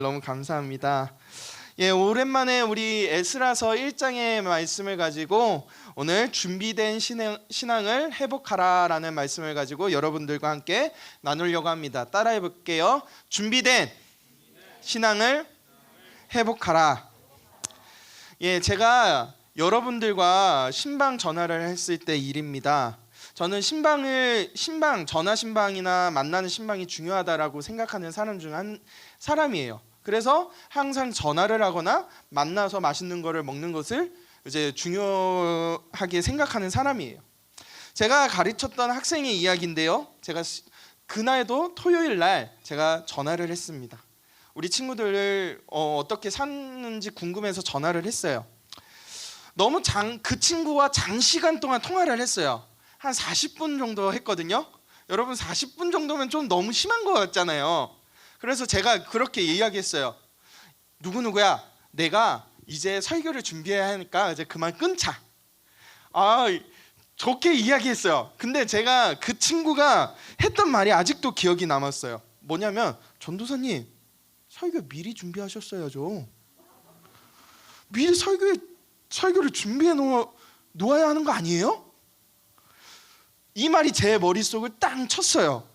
너무 감사합니다. 오랜만에 우리 에스라서 1장의 말씀을 가지고 오늘 준비된 신앙을 회복하라라는 말씀을 가지고 여러분들과 함께 나누려고 합니다. 따라해 볼게요. 준비된 신앙을 회복하라. 제가 여러분들과 신방 전화를 했을 때 일입니다. 저는 전화 신방이나 만나는 신방이 중요하다라고 생각하는 사람 중 한 사람이에요. 그래서 항상 전화를 하거나 만나서 맛있는 거를 먹는 것을 이제 중요하게 생각하는 사람이에요. 제가 가르쳤던 학생의 이야기인데요. 제가 그날도 토요일 날 제가 전화를 했습니다. 우리 친구들을 어떻게 사는지 궁금해서 전화를 했어요. 그 친구와 장시간 동안 통화를 했어요. 한 40분 정도 했거든요. 여러분 40분 정도면 좀 너무 심한 거 같잖아요. 그래서 제가 그렇게 이야기했어요. 누구누구야, 내가 이제 설교를 준비해야 하니까 이제 그만 끊자. 좋게 이야기했어요. 근데 제가 그 친구가 했던 말이 아직도 기억이 남았어요. 뭐냐면, 전도사님 설교 미리 준비하셨어야죠. 미리 설교를 준비해 놓아야 하는 거 아니에요? 이 말이 제 머릿속을 땅 쳤어요.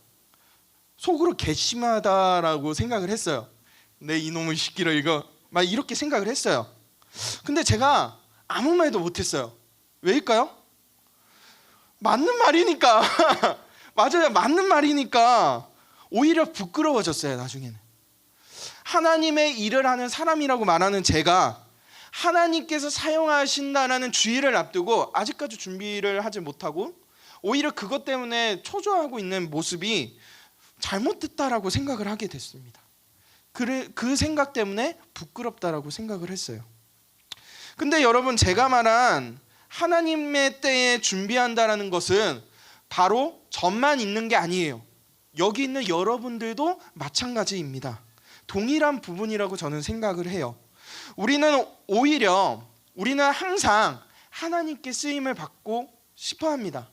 속으로 괘씸하다라고 생각을 했어요. 내 이놈의 시끼를 이거 막 이렇게 생각을 했어요. 근데 제가 아무 말도 못했어요. 왜일까요? 맞는 말이니까. 맞아요, 맞는 말이니까. 오히려 부끄러워졌어요. 나중에는 하나님의 일을 하는 사람이라고 말하는 제가 하나님께서 사용하신다라는 주의를 앞두고 아직까지 준비를 하지 못하고 오히려 그것 때문에 초조하고 있는 모습이 잘못됐다라고 생각을 하게 됐습니다. 그 생각 때문에 부끄럽다라고 생각을 했어요. 근데 여러분, 제가 말한 하나님의 때에 준비한다라는 것은 바로 저만 있는 게 아니에요. 여기 있는 여러분들도 마찬가지입니다. 동일한 부분이라고 저는 생각을 해요. 우리는 항상 하나님께 쓰임을 받고 싶어 합니다.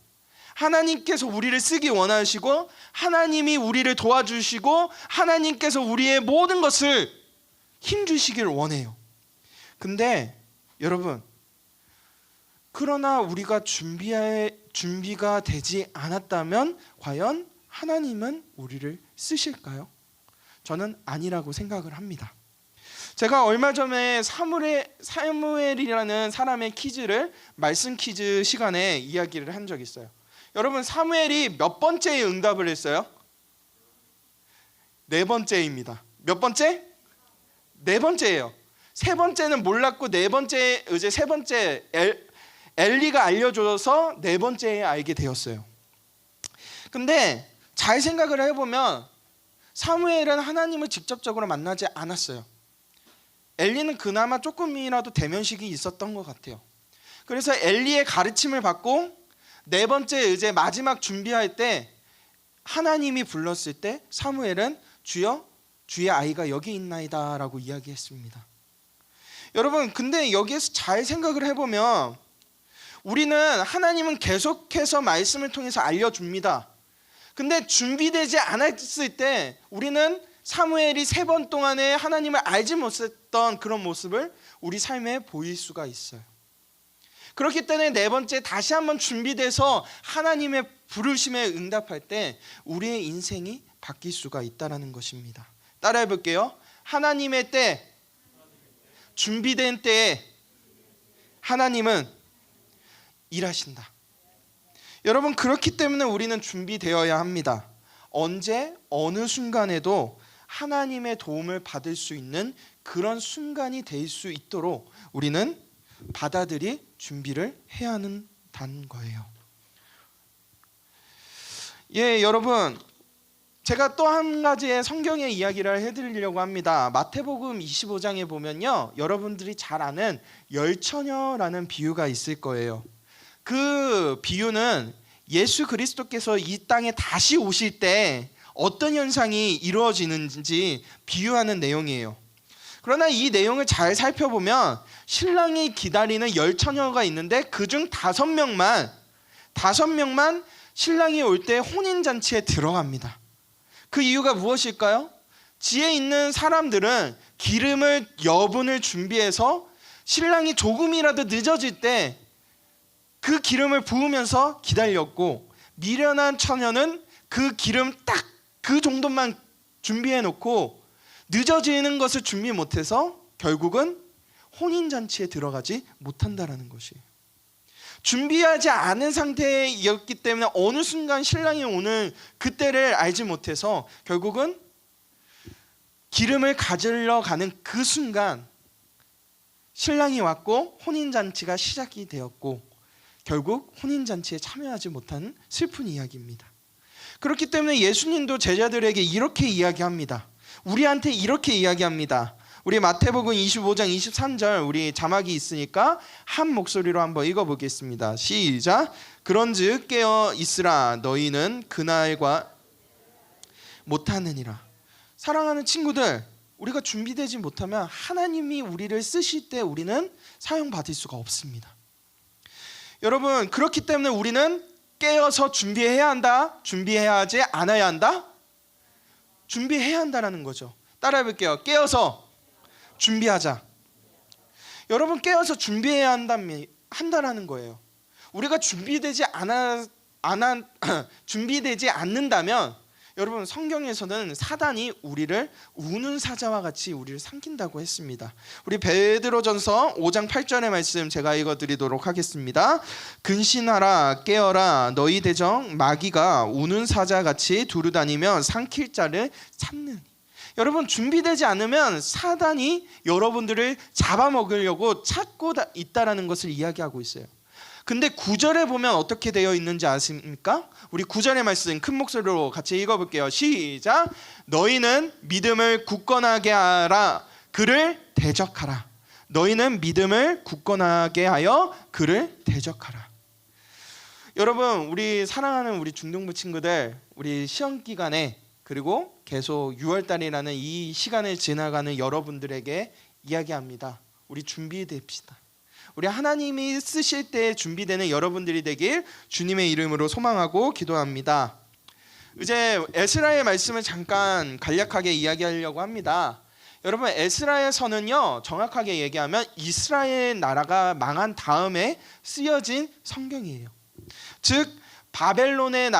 하나님께서 우리를 쓰기 원하시고 하나님이 우리를 도와주시고 하나님께서 우리의 모든 것을 힘주시기를 원해요. 근데 여러분, 그러나 우리가 준비가 되지 않았다면 과연 하나님은 우리를 쓰실까요? 저는 아니라고 생각을 합니다. 제가 얼마 전에 사무엘이라는 사람의 말씀 퀴즈 시간에 이야기를 한 적이 있어요. 여러분, 사무엘이 몇 번째에 응답을 했어요? 4번째입니다. 몇 번째? 4번째예요. 3번째는 몰랐고 세 번째 엘리가 알려줘서 4번째에 알게 되었어요. 근데 잘 생각을 해보면 사무엘은 하나님을 직접적으로 만나지 않았어요. 엘리는 그나마 조금이라도 대면식이 있었던 것 같아요. 그래서 엘리의 가르침을 받고 4번째 이제 마지막 준비할 때 하나님이 불렀을 때 사무엘은 주여, 주의 아이가 여기 있나이다 라고 이야기했습니다. 여러분, 근데 여기에서 잘 생각을 해보면 우리는 하나님은 계속해서 말씀을 통해서 알려줍니다. 근데 준비되지 않았을 때 우리는 사무엘이 3번 동안에 하나님을 알지 못했던 그런 모습을 우리 삶에 보일 수가 있어요. 그렇기 때문에 4번째 다시 한번 준비돼서 하나님의 부르심에 응답할 때 우리의 인생이 바뀔 수가 있다는 것입니다. 따라해 볼게요. 하나님의 때, 준비된 때에 하나님은 일하신다. 여러분, 그렇기 때문에 우리는 준비되어야 합니다. 언제 어느 순간에도 하나님의 도움을 받을 수 있는 그런 순간이 될 수 있도록 우리는 받아들일 준비를 해야 한다는 거예요. 여러분, 제가 또 한 가지의 성경의 이야기를 해드리려고 합니다. 마태복음 25장에 보면요, 여러분들이 잘 아는 열처녀라는 비유가 있을 거예요. 그 비유는 예수 그리스도께서 이 땅에 다시 오실 때 어떤 현상이 이루어지는지 비유하는 내용이에요. 그러나 이 내용을 잘 살펴보면 신랑이 기다리는 열처녀가 있는데 그중 5명만 신랑이 올 때 혼인잔치에 들어갑니다. 그 이유가 무엇일까요? 지혜 있는 사람들은 기름을 여분을 준비해서 신랑이 조금이라도 늦어질 때 그 기름을 부으면서 기다렸고, 미련한 처녀는 그 기름 딱 그 정도만 준비해 놓고 늦어지는 것을 준비 못해서 결국은 혼인잔치에 들어가지 못한다라는 것이에요. 준비하지 않은 상태였기 때문에 어느 순간 신랑이 오는 그때를 알지 못해서 결국은 기름을 가지러 가는 그 순간 신랑이 왔고 혼인잔치가 시작이 되었고, 결국 혼인잔치에 참여하지 못하는 슬픈 이야기입니다. 그렇기 때문에 예수님도 제자들에게 이렇게 이야기합니다. 우리한테 이렇게 이야기합니다. 우리 마태복음 25장 23절, 우리 자막이 있으니까 한 목소리로 한번 읽어보겠습니다. 시작. 그런즉 깨어 있으라, 너희는 그날과 못하느니라. 사랑하는 친구들, 우리가 준비되지 못하면 하나님이 우리를 쓰실 때 우리는 사용받을 수가 없습니다. 여러분, 그렇기 때문에 우리는 깨어서 준비해야 한다? 준비해야 하지 않아야 한다? 준비해야 한다는 거죠. 따라해 볼게요. 깨어서 준비하자. 여러분, 깨어서 준비해야 한다라는 거예요. 우리가 준비되지 않는다면, 여러분, 성경에서는 사단이 우리를 우는 사자와 같이 우리를 삼킨다고 했습니다. 우리 베드로전서 5장 8절의 말씀 제가 읽어드리도록 하겠습니다. 근신하라, 깨어라, 너희 대적 마귀가 우는 사자같이 두루다니며 삼킬 자를 찾느니. 여러분, 준비되지 않으면 사단이 여러분들을 잡아먹으려고 찾고 있다라는 것을 이야기하고 있어요. 근데 9절에 보면 어떻게 되어 있는지 아십니까? 우리 9절의 말씀 큰 목소리로 같이 읽어볼게요. 시작. 너희는 믿음을 굳건하게 하라, 그를 대적하라. 너희는 믿음을 굳건하게 하여 그를 대적하라. 여러분, 우리 사랑하는 우리 중등부 친구들, 우리 시험 기간에 그리고 계속 6월달이라는 이 시간을 지나가는 여러분들에게 이야기합니다. 우리 준비됩시다. 우리 하나님이 쓰실 때 준비되는 여러분들이 되길 주님의 이름으로 소망하고 기도합니다. 이제 에스라의 말씀을 잠깐 간략하게 이야기하려고 합니다. 여러분, 에스라에서는요, 정확하게 얘기하면 이스라엘 나라가 망한 다음에 쓰여진 성경이에요. 즉 바벨론이라는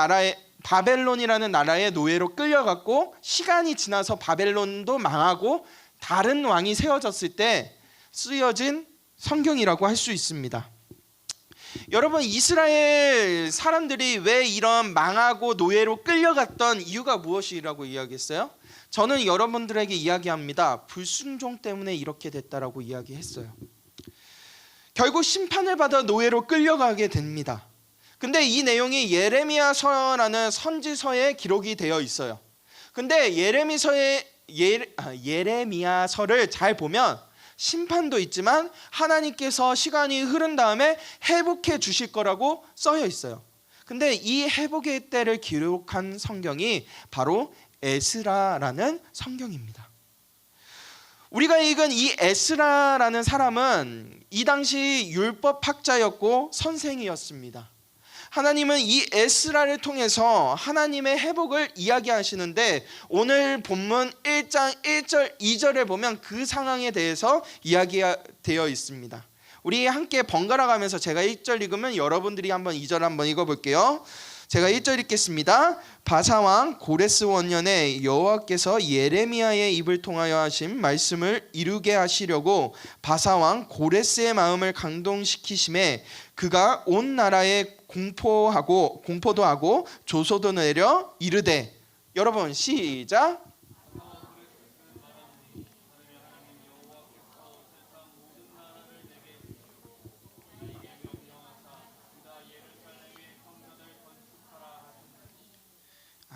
나라의 노예로 끌려갔고, 시간이 지나서 바벨론도 망하고 다른 왕이 세워졌을 때 쓰여진 성경이라고 할 수 있습니다. 여러분, 이스라엘 사람들이 왜 이런 망하고 노예로 끌려갔던 이유가 무엇이라고 이야기했어요? 저는 여러분들에게 이야기합니다. 불순종 때문에 이렇게 됐다라고 이야기했어요. 결국 심판을 받아 노예로 끌려가게 됩니다. 근데 이 내용이 예레미야서라는 선지서에 기록이 되어 있어요. 근데 예레미야서를 잘 보면 심판도 있지만 하나님께서 시간이 흐른 다음에 회복해 주실 거라고 써여 있어요. 근데 이 회복의 때를 기록한 성경이 바로 에스라라는 성경입니다. 우리가 읽은 이 에스라라는 사람은 이 당시 율법학자였고 선생이었습니다. 하나님은 이 에스라를 통해서 하나님의 회복을 이야기하시는데, 오늘 본문 1장 1절 2절에 보면 그 상황에 대해서 이야기되어 있습니다. 우리 함께 번갈아 가면서 제가 1절 읽으면 여러분들이 한번 2절 한번 읽어볼게요. 제가 1절 읽겠습니다. 바사왕 고레스 원년에 여호와께서 예레미야의 입을 통하여 하신 말씀을 이루게 하시려고 바사왕 고레스의 마음을 강동시키심에 그가 온 나라에 공포도 하고 조소도 내려 이르되. 여러분, 시작.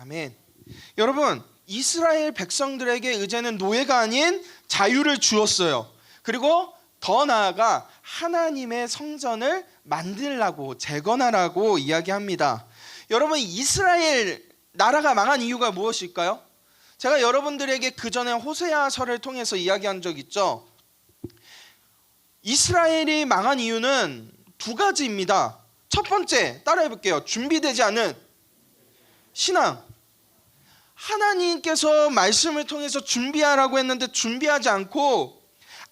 아멘. 여러분, 이스라엘 백성들에게 이제는 노예가 아닌 자유를 주었어요. 그리고 더 나아가 하나님의 성전을 만들라고, 재건하라고 이야기합니다. 여러분, 이스라엘 나라가 망한 이유가 무엇일까요? 제가 여러분들에게 그 전에 호세아서를 통해서 이야기한 적 있죠. 이스라엘이 망한 이유는 두 가지입니다. 첫 번째, 따라해 볼게요. 준비되지 않은 신앙. 하나님께서 말씀을 통해서 준비하라고 했는데 준비하지 않고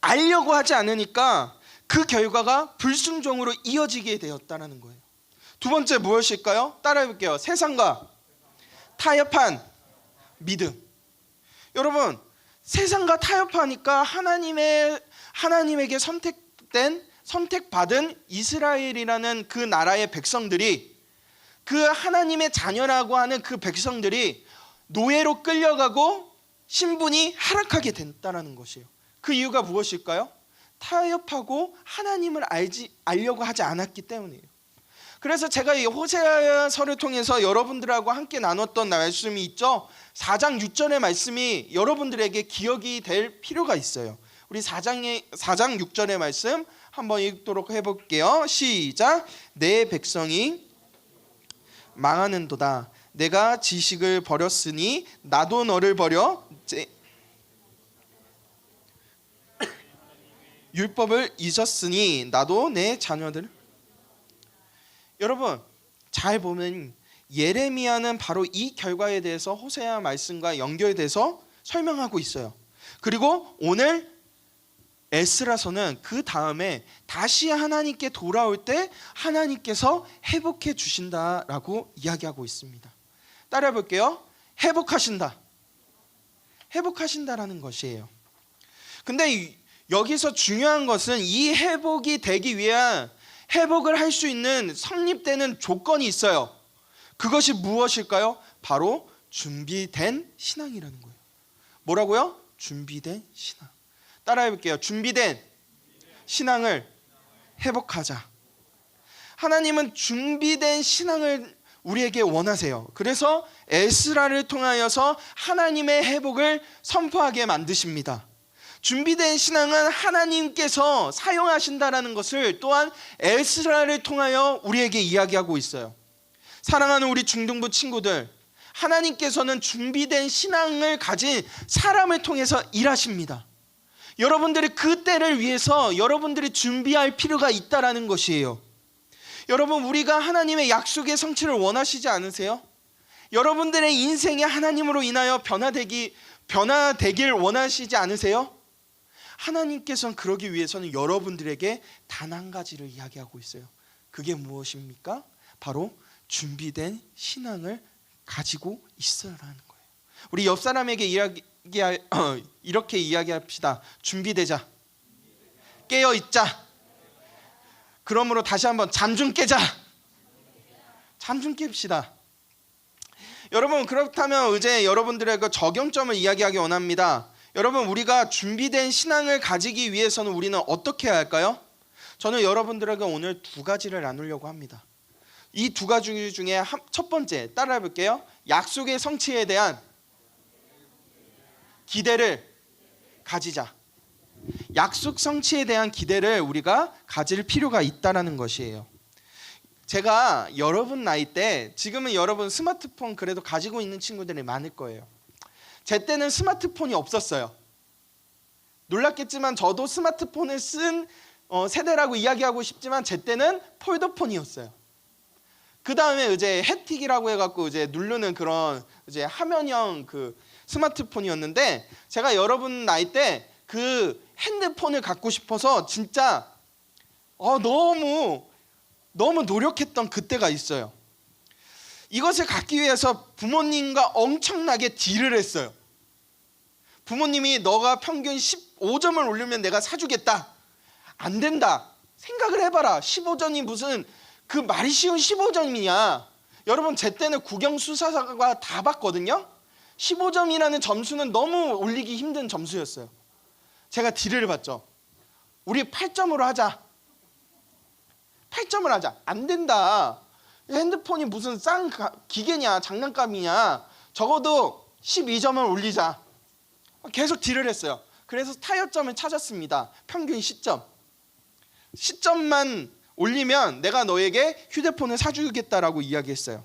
알려고 하지 않으니까 그 결과가 불순종으로 이어지게 되었다는 거예요. 두 번째 무엇일까요? 따라해 볼게요. 세상과 타협한 믿음. 여러분, 세상과 타협하니까 하나님에게 선택받은 이스라엘이라는 그 나라의 백성들이, 그 하나님의 자녀라고 하는 그 백성들이 노예로 끌려가고 신분이 하락하게 됐다는 것이에요. 그 이유가 무엇일까요? 타협하고 하나님을 알려고 하지 않았기 때문이에요. 그래서 제가 이 호세아서를 통해서 여러분들하고 함께 나눴던 말씀이 있죠. 4장 6절의 말씀이 여러분들에게 기억이 될 필요가 있어요. 우리 4장 6절의 말씀 한번 읽도록 해볼게요. 시작. 내 백성이 망하는도다. 내가 지식을 버렸으니 나도 너를 버려 율법을 잊었으니 나도 내 자녀들. 여러분, 잘 보면 예레미야는 바로 이 결과에 대해서 호세아 말씀과 연결돼서 설명하고 있어요. 그리고 오늘 에스라서는 그 다음에 다시 하나님께 돌아올 때 하나님께서 회복해 주신다라고 이야기하고 있습니다. 따라해 볼게요. 회복하신다. 회복하신다라는 것이에요. 근데 여기서 중요한 것은 이 회복이 되기 위한, 회복을 할 수 있는 성립되는 조건이 있어요. 그것이 무엇일까요? 바로 준비된 신앙이라는 거예요. 뭐라고요? 준비된 신앙. 따라해 볼게요. 준비된 신앙을 회복하자. 하나님은 준비된 신앙을 우리에게 원하세요. 그래서 에스라를 통하여서 하나님의 회복을 선포하게 만드십니다. 준비된 신앙은 하나님께서 사용하신다라는 것을 또한 에스라를 통하여 우리에게 이야기하고 있어요. 사랑하는 우리 중등부 친구들, 하나님께서는 준비된 신앙을 가진 사람을 통해서 일하십니다. 여러분들이 그 때를 위해서 여러분들이 준비할 필요가 있다라는 것이에요. 여러분, 우리가 하나님의 약속의 성취를 원하시지 않으세요? 여러분들의 인생이 하나님으로 인하여 변화되길 원하시지 않으세요? 하나님께서는 그러기 위해서는 여러분들에게 단 한 가지를 이야기하고 있어요. 그게 무엇입니까? 바로 준비된 신앙을 가지고 있어라는 거예요. 우리 옆 사람에게 이렇게 이야기합시다. 준비되자. 깨어 있자. 그러므로 다시 한번 잠 좀 깨자. 잠 좀 깹시다. 여러분, 그렇다면 이제 여러분들에게 적용점을 이야기하기 원합니다. 여러분, 우리가 준비된 신앙을 가지기 위해서는 우리는 어떻게 해야 할까요? 저는 여러분들에게 오늘 두 가지를 나누려고 합니다. 이 두 가지 중에 첫 번째, 따라해 볼게요. 약속의 성취에 대한 기대를 가지자. 약속 성취에 대한 기대를 우리가 가질 필요가 있다는 것이에요. 제가 여러분 나이 때, 지금은 여러분 스마트폰 그래도 가지고 있는 친구들이 많을 거예요. 제 때는 스마트폰이 없었어요. 놀랍겠지만 저도 스마트폰을 쓴 세대라고 이야기하고 싶지만 제 때는 폴더폰이었어요. 그 다음에 이제 햅틱이라고 해갖고 이제 누르는 그런 이제 화면형 그 스마트폰이었는데, 제가 여러분 나이 때 그 핸드폰을 갖고 싶어서 진짜 너무 노력했던 그때가 있어요. 이것을 갖기 위해서 부모님과 엄청나게 딜을 했어요. 부모님이 너가 평균 15점을 올리면 내가 사주겠다. 안 된다. 생각을 해봐라. 15점이 무슨 그 말이 쉬운 15점이냐. 여러분, 제 때는 국영수사가 다 봤거든요. 15점이라는 점수는 너무 올리기 힘든 점수였어요. 제가 딜을 봤죠. 우리 8점으로 하자. 8점을 하자. 안 된다. 핸드폰이 무슨 싼 기계냐, 장난감이냐. 적어도 12점을 올리자. 계속 딜을 했어요. 그래서 타협점을 찾았습니다. 평균 시점. 시점만 올리면 내가 너에게 휴대폰을 사주겠다라고 이야기했어요.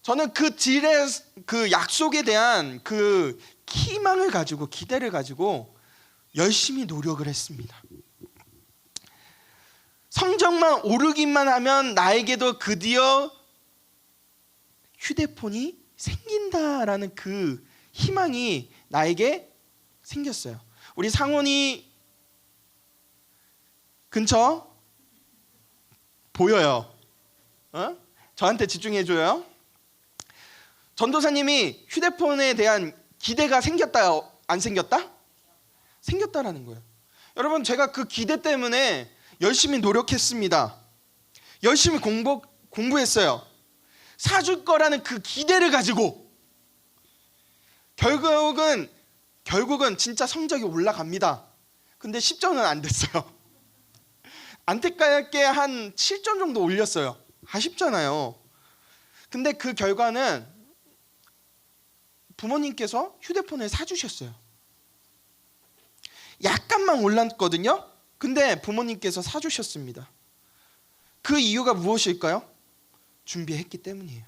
저는 그 딜의 그 약속에 대한 그 희망을 가지고, 기대를 가지고 열심히 노력을 했습니다. 성적만 오르기만 하면 나에게도 드디어 휴대폰이 생긴다라는 그 희망이 나에게 생겼어요. 우리 상원이 근처 보여요. 저한테 집중해줘요. 전도사님이 휴대폰에 대한 기대가 생겼다, 안 생겼다? 생겼다라는 거예요. 여러분, 제가 그 기대 때문에 열심히 노력했습니다. 열심히 공부했어요. 사줄 거라는 그 기대를 가지고 결국은 진짜 성적이 올라갑니다. 근데 10점은 안 됐어요. 안타깝게 한 7점 정도 올렸어요. 아쉽잖아요. 근데 그 결과는 부모님께서 휴대폰을 사주셨어요. 약간만 올랐거든요. 근데 부모님께서 사주셨습니다. 그 이유가 무엇일까요? 준비했기 때문이에요.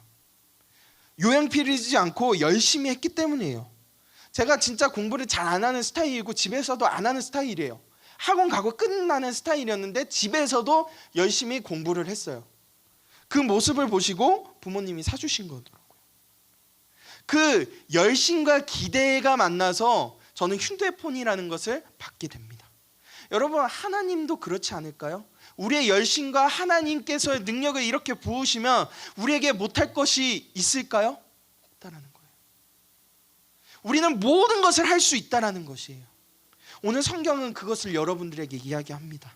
요양피리지 않고 열심히 했기 때문이에요. 제가 진짜 공부를 잘 안 하는 스타일이고 집에서도 안 하는 스타일이에요. 학원 가고 끝나는 스타일이었는데 집에서도 열심히 공부를 했어요. 그 모습을 보시고 부모님이 사주신 거더라고요. 그 열심과 기대가 만나서 저는 휴대폰이라는 것을 받게 됩니다. 여러분, 하나님도 그렇지 않을까요? 우리의 열심과 하나님께서의 능력을 이렇게 부으시면 우리에게 못할 것이 있을까요? 없다라는 거예요. 우리는 모든 것을 할 수 있다라는 것이에요. 오늘 성경은 그것을 여러분들에게 이야기합니다.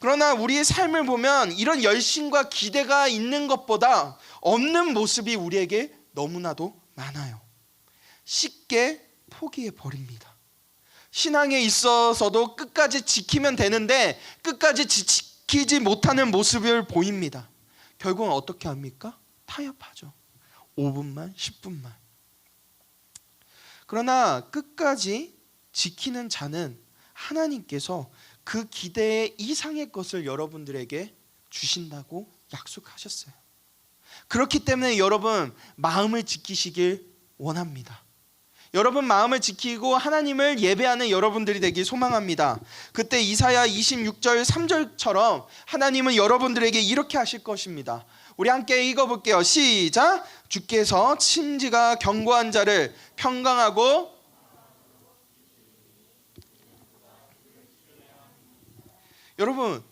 그러나 우리의 삶을 보면 이런 열심과 기대가 있는 것보다 없는 모습이 우리에게 너무나도 많아요. 쉽게 포기해 버립니다. 신앙에 있어서도 끝까지 지키면 되는데 끝까지 지키지 못하는 모습을 보입니다. 결국은 어떻게 합니까? 타협하죠. 5분만 10분만. 그러나 끝까지 지키는 자는 하나님께서 그 기대 이상의 것을 여러분들에게 주신다고 약속하셨어요. 그렇기 때문에 여러분, 마음을 지키시길 원합니다. 여러분, 마음을 지키고 하나님을 예배하는 여러분들이 되길 소망합니다. 그때 이사야 26절 3절처럼 하나님은 여러분들에게 이렇게 하실 것입니다. 우리 함께 읽어볼게요. 시작. 주께서 심지가 견고한 자를 평강하고 여러분,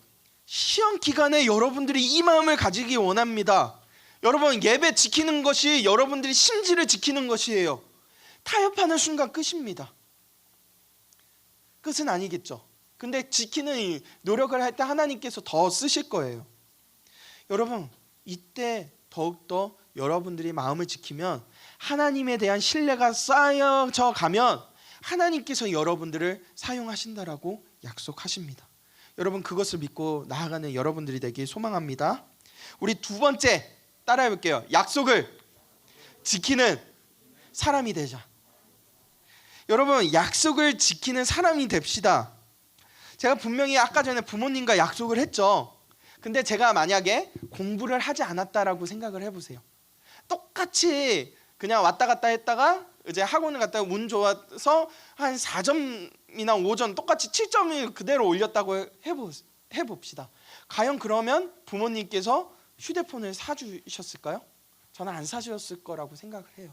시험 기간에 여러분들이 이 마음을 가지기 원합니다. 여러분, 예배 지키는 것이 여러분들이 심지를 지키는 것이에요. 타협하는 순간 끝입니다. 끝은 아니겠죠. 근데 지키는 노력을 할 때 하나님께서 더 쓰실 거예요. 여러분, 이때 더욱더 여러분들이 마음을 지키면 하나님에 대한 신뢰가 쌓여져 가면 하나님께서 여러분들을 사용하신다라고 약속하십니다. 여러분, 그것을 믿고 나아가는 여러분들이 되길 소망합니다. 우리 두 번째 따라해 볼게요. 약속을 지키는 사람이 되자. 여러분, 약속을 지키는 사람이 됩시다. 제가 분명히 아까 전에 부모님과 약속을 했죠. 근데 제가 만약에 공부를 하지 않았다라고 생각을 해보세요. 똑같이 그냥 왔다 갔다 했다가 이제 학원을 갔다가 운 좋아서 한 4점이나 5점 똑같이 7점을 그대로 올렸다고 해봅시다. 과연 그러면 부모님께서 휴대폰을 사주셨을까요? 저는 안 사주셨을 거라고 생각을 해요.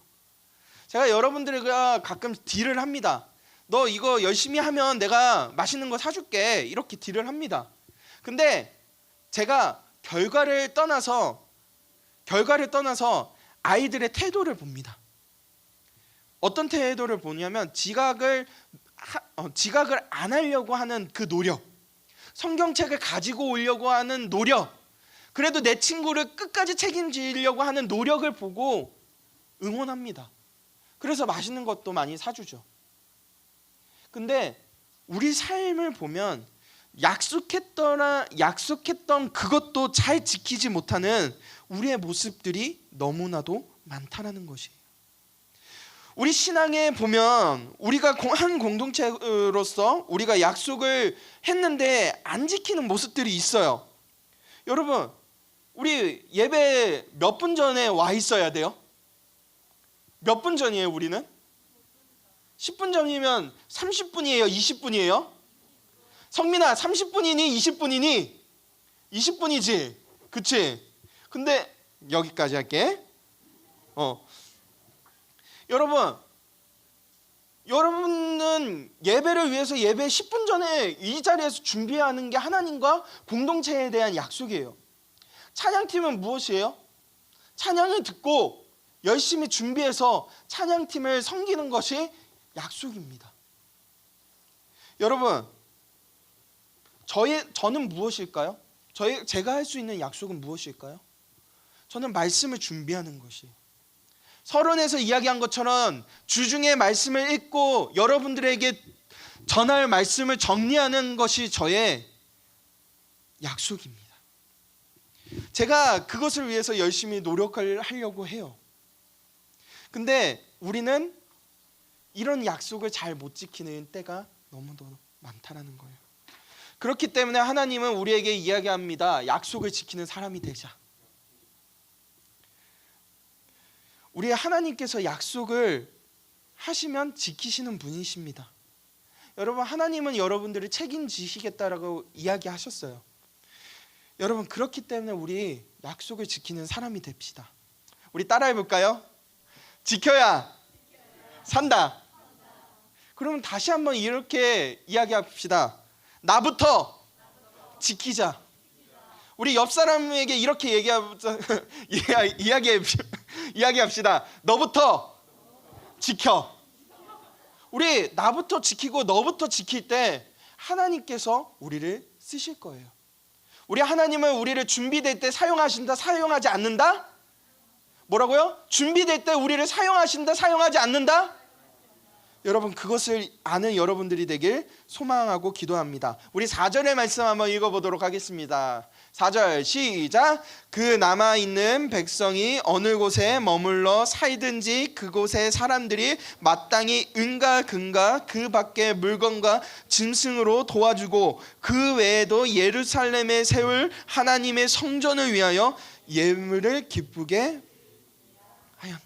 제가 여러분들과 가끔 딜을 합니다. 너 이거 열심히 하면 내가 맛있는 거 사줄게, 이렇게 딜을 합니다. 근데 제가 결과를 떠나서 아이들의 태도를 봅니다. 어떤 태도를 보냐면 지각을 안 하려고 하는 그 노력, 성경책을 가지고 오려고 하는 노력, 그래도 내 친구를 끝까지 책임지려고 하는 노력을 보고 응원합니다. 그래서 맛있는 것도 많이 사주죠. 근데 우리 삶을 보면 약속했던 그것도 잘 지키지 못하는 우리의 모습들이 너무나도 많다라는 것이에요. 우리 신앙에 보면 우리가 한 공동체로서 우리가 약속을 했는데 안 지키는 모습들이 있어요. 여러분, 우리 예배 몇 분 전에 와 있어야 돼요? 몇 분 전이에요, 우리는? 10분 전이면 30분이에요, 20분이에요? 성민아, 30분이니 20분이니? 20분이지, 그치? 근데 여기까지 할게. 여러분은 예배를 위해서 예배 10분 전에 이 자리에서 준비하는 게 하나님과 공동체에 대한 약속이에요. 찬양팀은 무엇이에요? 찬양을 듣고 열심히 준비해서 찬양팀을 섬기는 것이 약속입니다. 여러분, 저는 무엇일까요? 제가 할 수 있는 약속은 무엇일까요? 저는 말씀을 준비하는 것이에요. 서론에서 이야기한 것처럼 주중에 말씀을 읽고 여러분들에게 전할 말씀을 정리하는 것이 저의 약속입니다. 제가 그것을 위해서 열심히 노력을 하려고 해요. 근데 우리는 이런 약속을 잘 못 지키는 때가 너무도 많다라는 거예요. 그렇기 때문에 하나님은 우리에게 이야기합니다. 약속을 지키는 사람이 되자. 우리 하나님께서 약속을 하시면 지키시는 분이십니다. 여러분, 하나님은 여러분들을 책임지시겠다라고 이야기하셨어요. 여러분, 그렇기 때문에 우리 약속을 지키는 사람이 됩시다. 우리 따라해 볼까요? 지켜야 산다. 그러면 다시 한번 이렇게 이야기합시다. 나부터 지키자. 우리 옆 사람에게 이렇게 이야기합시다. 너부터 지켜. 우리 나부터 지키고 너부터 지킬 때 하나님께서 우리를 쓰실 거예요. 우리 하나님은 우리를 준비될 때 사용하신다, 사용하지 않는다? 뭐라고요? 준비될 때 우리를 사용하신다, 사용하지 않는다? 여러분, 그것을 아는 여러분들이 되길 소망하고 기도합니다. 우리 4절의 말씀 한번 읽어보도록 하겠습니다. 4절 시작. 그 남아있는 백성이 어느 곳에 머물러 살든지 그곳의 사람들이 마땅히 은과 금과 그 밖의 물건과 짐승으로 도와주고 그 외에도 예루살렘에 세울 하나님의 성전을 위하여 예물을 기쁘게 하였.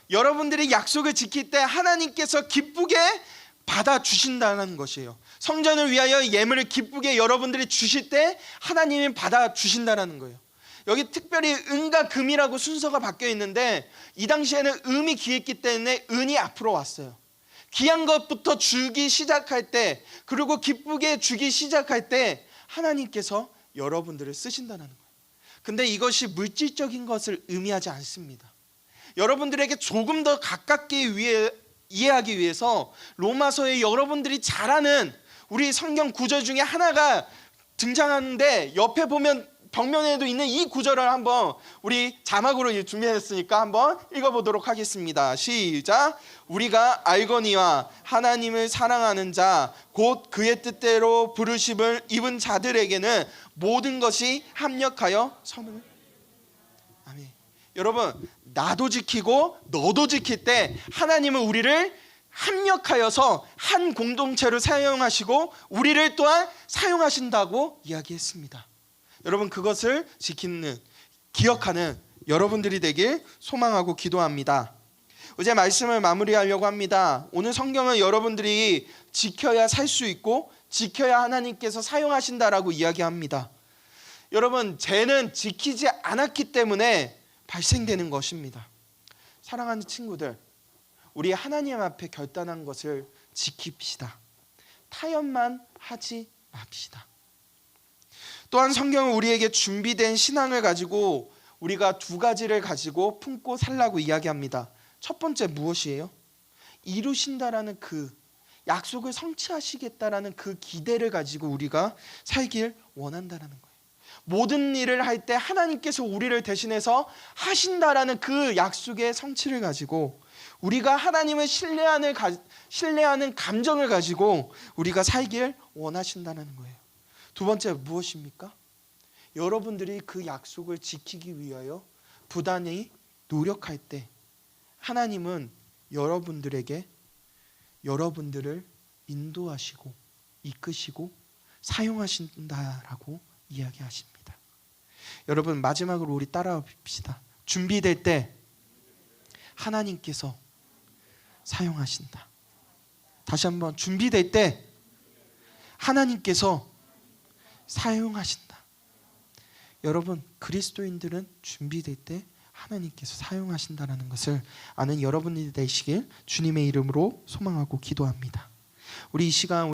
여러분들이 약속을 지킬 때 하나님께서 기쁘게 받아주신다는 것이에요. 성전을 위하여 예물을 기쁘게 여러분들이 주실 때 하나님이 받아주신다는 거예요. 여기 특별히 은과 금이라고 순서가 바뀌어 있는데 이 당시에는 음이 귀했기 때문에 은이 앞으로 왔어요. 귀한 것부터 주기 시작할 때, 그리고 기쁘게 주기 시작할 때 하나님께서 여러분들을 쓰신다는 거예요. 근데 이것이 물질적인 것을 의미하지 않습니다. 여러분들에게 조금 더 가깝게 이해하기 위해서 로마서에 여러분들이 잘 아는 우리 성경 구절 중에 하나가 등장하는데, 옆에 보면 벽면에도 있는 이 구절을 한번 우리 자막으로 준비했으니까 한번 읽어보도록 하겠습니다. 시작. 우리가 알거니와 하나님을 사랑하는 자 곧 그의 뜻대로 부르심을 입은 자들에게는 모든 것이 합력하여 선을. 아멘. 여러분, 나도 지키고 너도 지킬 때 하나님은 우리를 합력하여서 한 공동체로 사용하시고 우리를 또한 사용하신다고 이야기했습니다. 여러분, 그것을 지키는, 기억하는 여러분들이 되길 소망하고 기도합니다. 이제 말씀을 마무리하려고 합니다. 오늘 성경은 여러분들이 지켜야 살 수 있고 지켜야 하나님께서 사용하신다라고 이야기합니다. 여러분, 죄는 지키지 않았기 때문에 발생되는 것입니다. 사랑하는 친구들, 우리 하나님 앞에 결단한 것을 지킵시다. 타협만 하지 맙시다. 또한 성경은 우리에게 준비된 신앙을 가지고 우리가 두 가지를 가지고 품고 살라고 이야기합니다. 첫 번째 무엇이에요? 이루신다라는 그 약속을 성취하시겠다라는 그 기대를 가지고 우리가 살길 원한다라는 거예요. 모든 일을 할 때 하나님께서 우리를 대신해서 하신다라는 그 약속의 성취를 가지고 우리가 하나님을 신뢰하는 감정을 가지고 우리가 살길 원하신다는 거예요. 두 번째 무엇입니까? 여러분들이 그 약속을 지키기 위하여 부단히 노력할 때 하나님은 여러분들을 인도하시고 이끄시고 사용하신다라고 이야기하십니다. 여러분, 마지막으로 우리 따라와 봅시다. 준비될 때 하나님께서 사용하신다. 다시 한번, 준비될 때 하나님께서 사용하신다. 여러분, 그리스도인들은 준비될 때 하나님께서 사용하신다라는 것을 아는 여러분이 되시길 주님의 이름으로 소망하고 기도합니다. 우리 이 시간